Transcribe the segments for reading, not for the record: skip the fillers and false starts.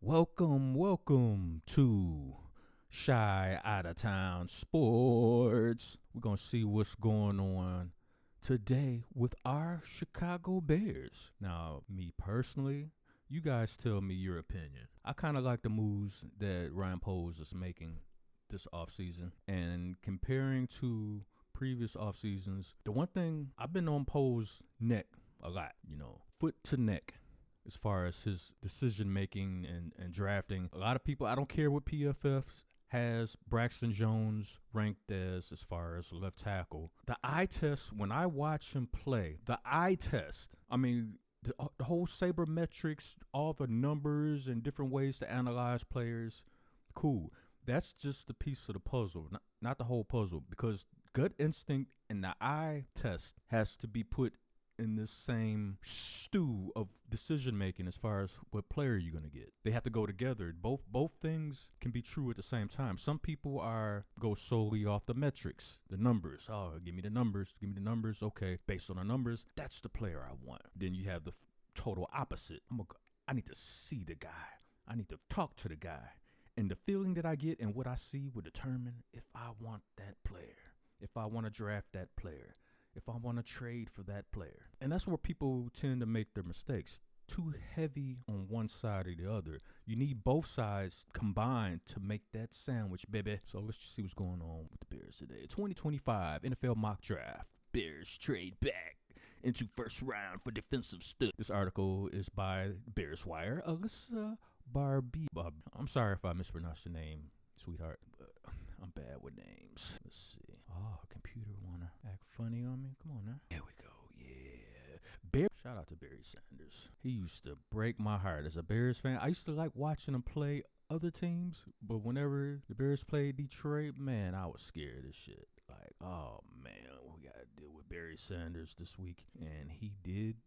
Welcome to Shy Out of Town Sports. We're going to see what's going on today with our Chicago Bears. Now, me personally, you guys tell me your opinion. I kind of like the moves that Ryan Poles is making this offseason. And comparing to previous off seasons, the one thing I've been on Poles' neck a lot, foot to neck as far as his decision making and drafting. A lot of people, I don't care what PFF has Braxton Jones ranked as far as left tackle. The eye test, when I watch him play, the whole sabermetrics, all the numbers and different ways to analyze players, cool. That's just the piece of the puzzle, not the whole puzzle, because gut instinct and the eye test has to be put in this same stew of decision making as far as what player you're going to get. They have to go together. Both things can be true at the same time. Some people go solely off the metrics, the numbers. Oh, give me the numbers. Okay, based on the numbers, that's the player I want. Then you have the total opposite. I need to see the guy. I need to talk to the guy. And the feeling that I get and what I see will determine if I want that player, if I want to draft that player, if I want to trade for that player. And that's where people tend to make their mistakes. Too heavy on one side or the other. You need both sides combined to make that sandwich, baby. So let's just see what's going on with the Bears today. 2025 NFL mock draft. Bears trade back into first round for defensive stud. This article is by Bears Wire. Alyssa Barbie. I'm sorry if I mispronounced your name, sweetheart, but I'm bad with names. Let's see. Oh, computer wanna act funny on me? Come on now. There we go. Yeah. Shout out to Barry Sanders. He used to break my heart as a Bears fan. I used to like watching him play other teams, but whenever the Bears played Detroit, man, I was scared as shit. Like, oh man, we gotta deal with Barry Sanders this week. And he did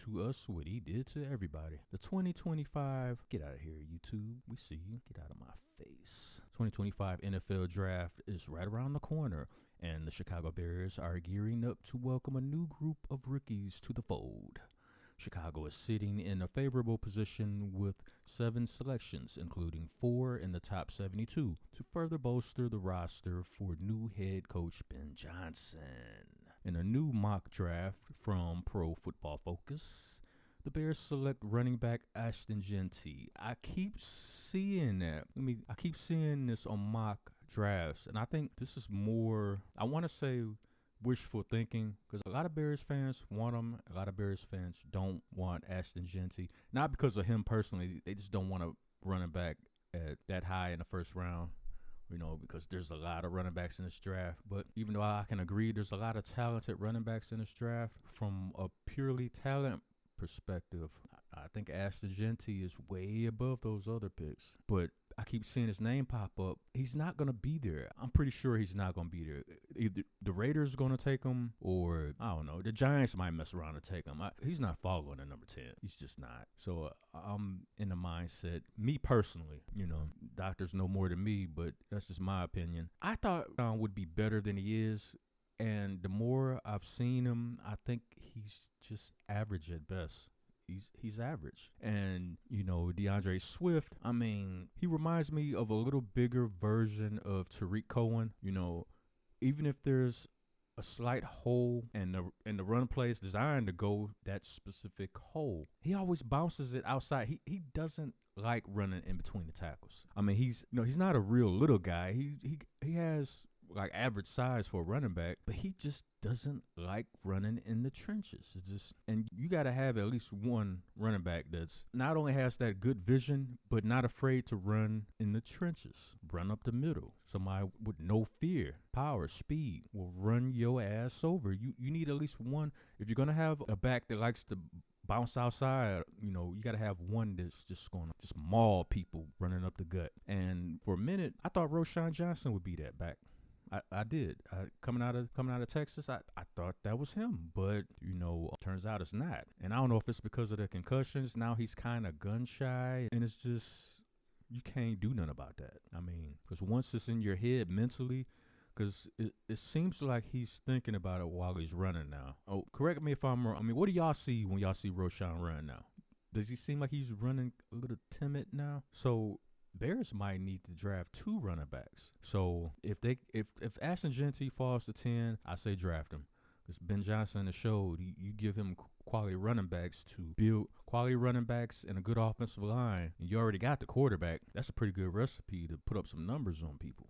to us what he did to everybody. The 2025, get out of here, YouTube. We see you. Get out of my face. 2025 NFL draft is right around the corner, and the Chicago Bears are gearing up to welcome a new group of rookies to the fold. Chicago is sitting in a favorable position with 7 selections, including 4 in the top 72, to further bolster the roster for new head coach Ben Johnson. In a new mock draft from Pro Football Focus, the Bears select running back Ashton Jeanty. I keep seeing that. I keep seeing this on mock drafts, and I think this is more, I want to say, wishful thinking, because a lot of Bears fans want him. A lot of Bears fans don't want Ashton Jeanty. Not because of him personally. They just don't want a running back at that high in the first round, because there's a lot of running backs in this draft. But even though I can agree there's a lot of talented running backs in this draft, from a purely talent perspective, I think Ashton Jeanty is way above those other picks. But I keep seeing his name pop up. He's not going to be there. I'm pretty sure he's not going to be there. Either the Raiders are going to take him, or I don't know, the Giants might mess around and take him. He's not following at number 10. He's just not. So I'm in the mindset, me personally, doctors know more than me, but that's just my opinion. I thought Brown would be better than he is. And the more I've seen him, I think he's just average at best. He's average. And, DeAndre Swift, he reminds me of a little bigger version of Tariq Cohen. Even if there's a slight hole and the run play is designed to go that specific hole, he always bounces it outside. He doesn't like running in between the tackles. He's not a real little guy. He has like average size for a running back, but he just doesn't like running in the trenches. And you got to have at least one running back that's not only has that good vision, but not afraid to run in the trenches, run up the middle. Somebody with no fear, power, speed will run your ass over. You need at least one. If you're going to have a back that likes to bounce outside, you got to have one that's just going to just maul people running up the gut. And for a minute, I thought Roschon Johnson would be that back. I did. Coming out of Texas, I thought that was him, but turns out it's not. And I don't know if it's because of the concussions. Now he's kind of gun shy, and it's just, you can't do nothing about that. Because once it's in your head mentally, because it seems like he's thinking about it while he's running now. Oh, correct me if I'm wrong. What do y'all see when y'all see Roschon run now? Does he seem like he's running a little timid now? So Bears might need to draft 2 running backs. So if Ashton Jeanty falls to 10, I say draft him. Because Ben Johnson has showed you give him quality running backs to build quality running backs and a good offensive line, and you already got the quarterback. That's a pretty good recipe to put up some numbers on people,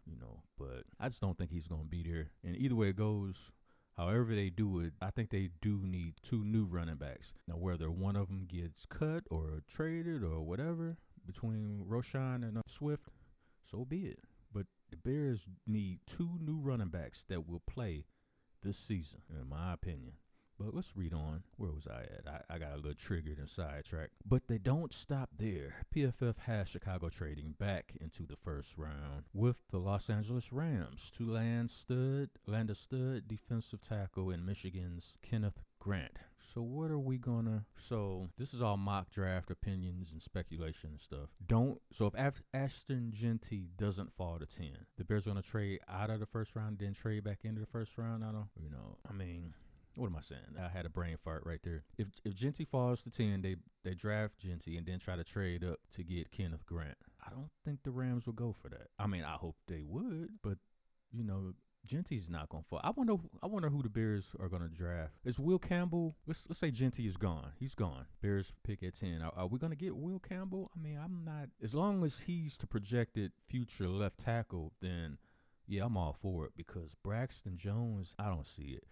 But I just don't think he's going to be there. And either way it goes, however they do it, I think they do need 2 new running backs. Now, whether one of them gets cut or traded or whatever between Roshan and Swift, so be it. But the Bears need 2 new running backs that will play this season, in my opinion. But let's read on. Where was I at? I got a little triggered and sidetracked. But they don't stop there. PFF has Chicago trading back into the first round with the Los Angeles Rams to land a stud defensive tackle in Michigan's Kenneth Grant. So what are we gonna? So this is all mock draft opinions and speculation and stuff. So if Ashton Jeanty doesn't fall to 10, the Bears are gonna trade out of the first round, then trade back into the first round. What am I saying? I had a brain fart right there. If Jeanty falls to 10, they draft Jeanty and then try to trade up to get Kenneth Grant. I don't think the Rams will go for that. I mean, I hope they would, but Jeanty's not gonna fall. I wonder who the Bears are gonna draft. Is Will Campbell? Let's say Jeanty is gone. He's gone. Bears pick at 10. Are we gonna get Will Campbell? I mean, I'm not. As long as he's the projected future left tackle, then yeah, I'm all for it. Because Braxton Jones, I don't see it.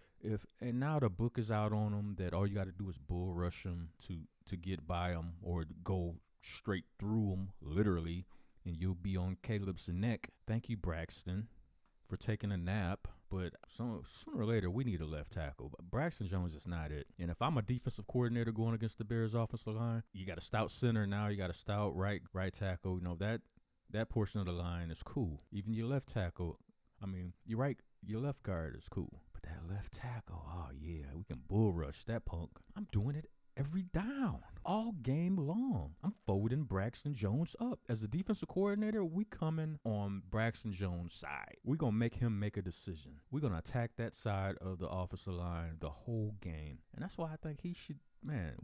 And now the book is out on him that all you got to do is bull rush him to get by him or go straight through him, literally, and you'll be on Caleb's neck. Thank you, Braxton, for taking a nap. But sooner or later, we need a left tackle. But Braxton Jones is not it. And if I'm a defensive coordinator going against the Bears offensive line, you got a stout center now. You got a stout right tackle. That portion of the line is cool. Even your left tackle, your left guard is cool. But that left tackle, oh yeah, we can bull rush that punk. I'm doing it every down, all game long. I'm folding Braxton Jones up. As a defensive coordinator, we coming on Braxton Jones' side. We're going to make him make a decision. We're going to attack that side of the offensive line the whole game. And that's why I think he should,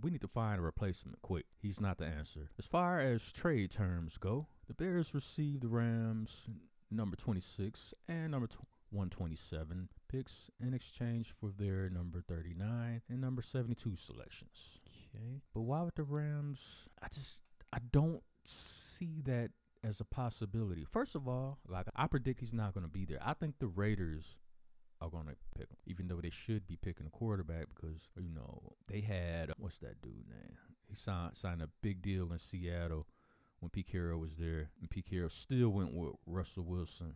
we need to find a replacement quick. He's not the answer. As far as trade terms go, the Bears received the Rams number 26 and number 127 picks in exchange for their number 39 and number 72 selections. Okay. But why would the Rams? I don't see that as a possibility. First of all, I predict he's not going to be there. I think the Raiders are going to pick him, even though they should be picking a quarterback because, they had, what's that dude name? He signed a big deal in Seattle when Pete Carroll was there, and Pete Carroll still went with Russell Wilson,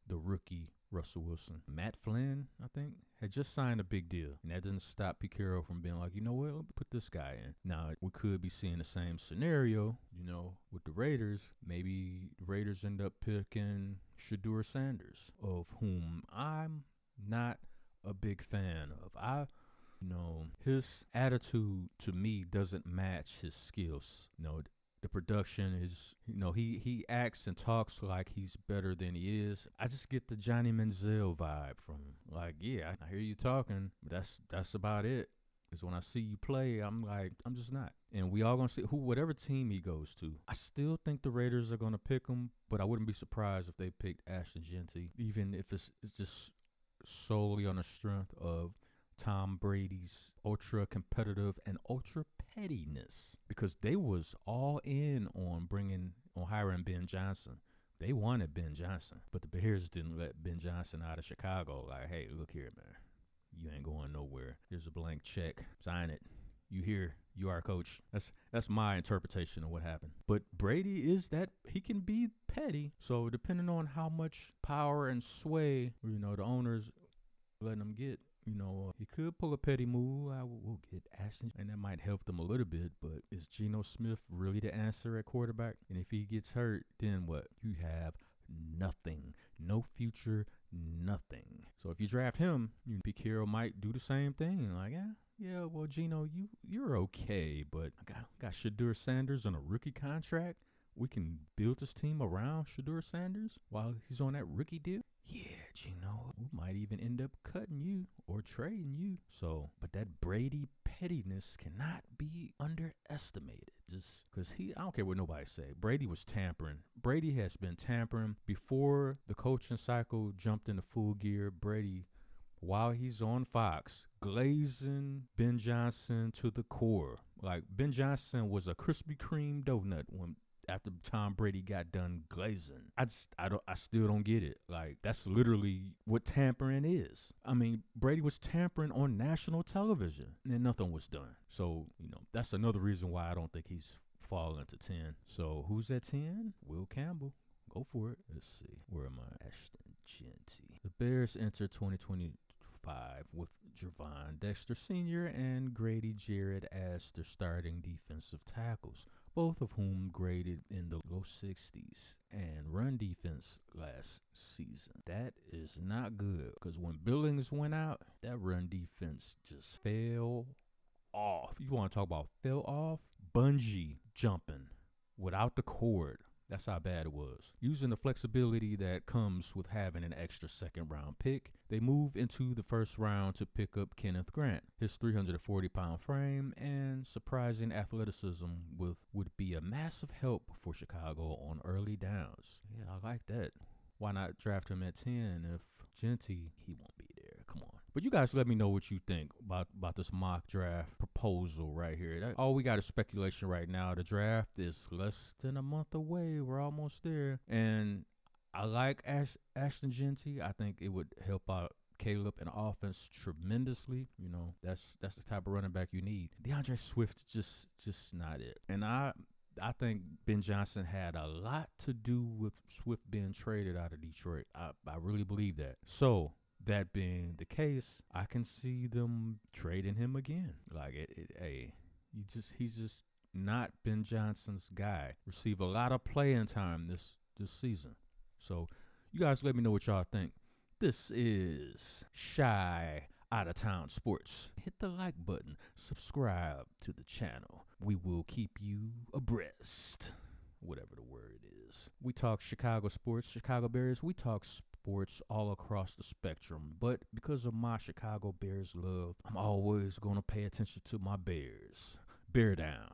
the rookie Russell Wilson. Matt Flynn, I think, had just signed a big deal, and that didn't stop Pete Carroll from being like, you know what, let me put this guy in. Now, we could be seeing the same scenario, with the Raiders. Maybe the Raiders end up picking Shedeur Sanders, of whom I'm not a big fan of. His attitude to me doesn't match his skills. The production is, he acts and talks like he's better than he is. I just get the Johnny Manziel vibe from him. Like, yeah, I hear you talking, but that's about it. Because when I see you play, I'm like, I'm just not. And we all going to see whatever team he goes to. I still think the Raiders are going to pick him, but I wouldn't be surprised if they picked Ashton Jeanty, even if it's just solely on the strength of Tom Brady's ultra competitive and ultra pettiness, because they was all in on hiring Ben Johnson. They wanted Ben Johnson, but the Bears didn't let Ben Johnson out of Chicago. Like, hey, look here, man, you ain't going nowhere. Here's a blank check, sign it. You here, you are coach. That's my interpretation of what happened. But Brady is that he can be petty. So depending on how much power and sway, the owners letting him get, he could pull a petty move. We'll get Ashton, and that might help them a little bit. But is Geno Smith really the answer at quarterback? And if he gets hurt, then what? You have nothing. No future, nothing. So if you draft him, Pete Carroll might do the same thing. Like, yeah, well, Geno, you're okay, but I got Shedeur Sanders on a rookie contract. We can build this team around Shedeur Sanders while he's on that rookie deal. Yeah, Geno, we might even end up cutting you or trading you. So, but that Brady pettiness cannot be underestimated. Just because I don't care what nobody say. Brady was tampering. Brady has been tampering before the coaching cycle jumped into full gear. Brady, while he's on Fox, glazing Ben Johnson to the core. Like, Ben Johnson was a Krispy Kreme donut after Tom Brady got done glazing. I still don't get it. Like, that's literally what tampering is. I mean, Brady was tampering on national television and nothing was done. So, that's another reason why I don't think he's falling to 10. So, who's at 10? Will Campbell. Go for it. Let's see. Where am I? Ashton Jeanty. The Bears enter 2025 with Gervon Dexter Sr. and Grady Jarrett as their starting defensive tackles, both of whom graded in the low 60s and run defense last season. That is not good, because when Billings went out, that run defense just fell off. You want to talk about fell off? Bungee jumping without the cord. That's how bad it was. Using the flexibility that comes with having an extra second-round pick, they move into the first round to pick up Kenneth Grant. His 340-pound frame and surprising athleticism would be a massive help for Chicago on early downs. Yeah, I like that. Why not draft him at 10 if Jeanty, he won't be there. Come on. But you guys let me know what you think about this mock draft proposal right here. All we got is speculation right now. The draft is less than a month away. We're almost there. And I like Ashton Jeanty. I think it would help out Caleb in offense tremendously. That's the type of running back you need. DeAndre Swift just not it. And I think Ben Johnson had a lot to do with Swift being traded out of Detroit. I really believe that. So, that being the case, I can see them trading him again. Like, he's just not Ben Johnson's guy. Receive a lot of playing time this season. So, you guys let me know what y'all think. This is Shy Out of Town Sports. Hit the like button. Subscribe to the channel. We will keep you abreast. Whatever the word is. We talk Chicago sports, Chicago Bears. We talk sports all across the spectrum. But because of my Chicago Bears love, I'm always going to pay attention to my Bears. Bear down.